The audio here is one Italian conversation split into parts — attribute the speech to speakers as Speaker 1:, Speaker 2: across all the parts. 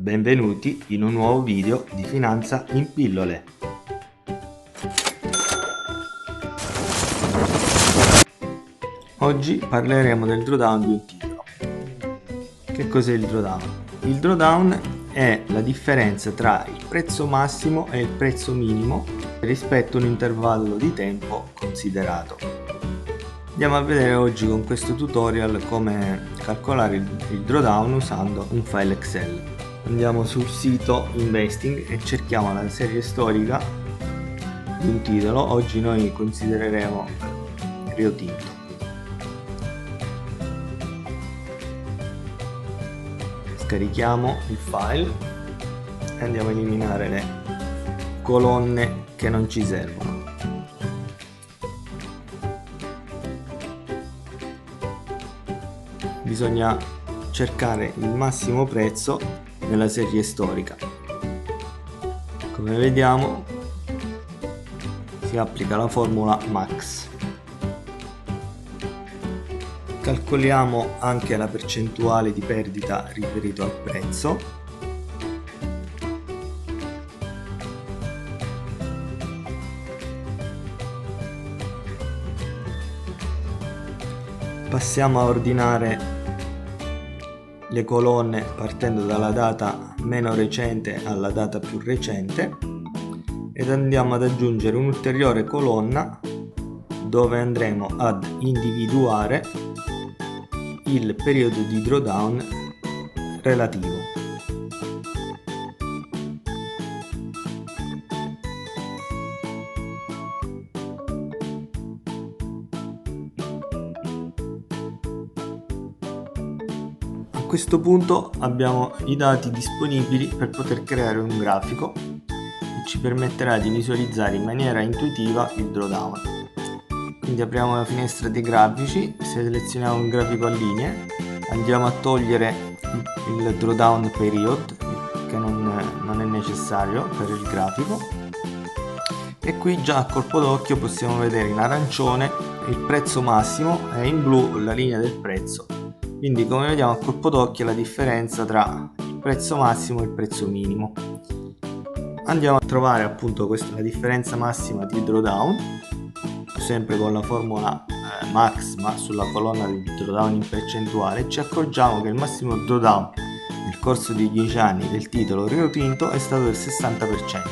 Speaker 1: Benvenuti in un nuovo video di Finanza in pillole. Oggi parleremo del drawdown di un titolo. Che cos'è il drawdown? Il drawdown è la differenza tra il prezzo massimo e il prezzo minimo rispetto a un intervallo di tempo considerato. Andiamo a vedere oggi con questo tutorial come calcolare il drawdown usando un file Excel. Andiamo sul sito Investing e cerchiamo la serie storica di un titolo. Oggi noi considereremo Rio Tinto. Scarichiamo il file e andiamo a eliminare le colonne che non ci servono. Bisogna cercare il massimo prezzo nella serie storica. Come vediamo si applica la formula MAX. Calcoliamo anche la percentuale di perdita riferito al prezzo. Passiamo a ordinare le colonne partendo dalla data meno recente alla data più recente ed andiamo ad aggiungere un'ulteriore colonna dove andremo ad individuare il periodo di drawdown relativo. A questo punto abbiamo i dati disponibili per poter creare un grafico che ci permetterà di visualizzare in maniera intuitiva il drawdown. Quindi apriamo la finestra dei grafici, selezioniamo un grafico a linee, andiamo a togliere il drawdown period che non è necessario per il grafico e qui già a colpo d'occhio possiamo vedere in arancione il prezzo massimo e in blu la linea del prezzo. Quindi come vediamo a colpo d'occhio la differenza tra il prezzo massimo e il prezzo minimo. Andiamo a trovare appunto la differenza massima di drawdown, sempre con la formula MAX ma sulla colonna di drawdown in percentuale. Ci accorgiamo che il massimo drawdown nel corso di 10 anni del titolo Rio Tinto è stato del 60%.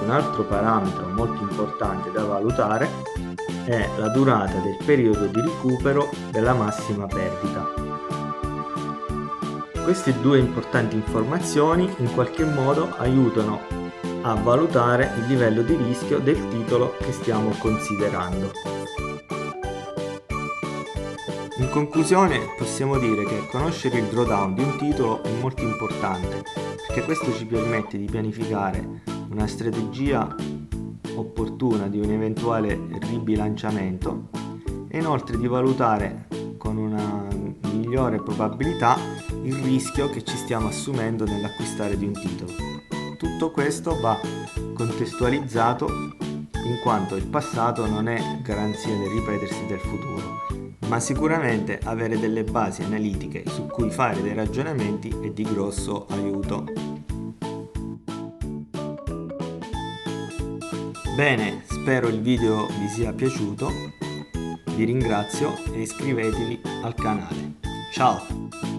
Speaker 1: Un altro parametro molto importante da valutare è la durata del periodo di recupero della massima perdita. Queste due importanti informazioni in qualche modo aiutano a valutare il livello di rischio del titolo che stiamo considerando. In conclusione possiamo dire che conoscere il drawdown di un titolo è molto importante perché questo ci permette di pianificare una strategia opportuna di un eventuale ribilanciamento e inoltre di valutare con una migliore probabilità il rischio che ci stiamo assumendo nell'acquistare di un titolo. Tutto questo va contestualizzato in quanto il passato non è garanzia del ripetersi del futuro, ma sicuramente avere delle basi analitiche su cui fare dei ragionamenti è di grosso aiuto. Bene, spero il video vi sia piaciuto, vi ringrazio e iscrivetevi al canale. Ciao!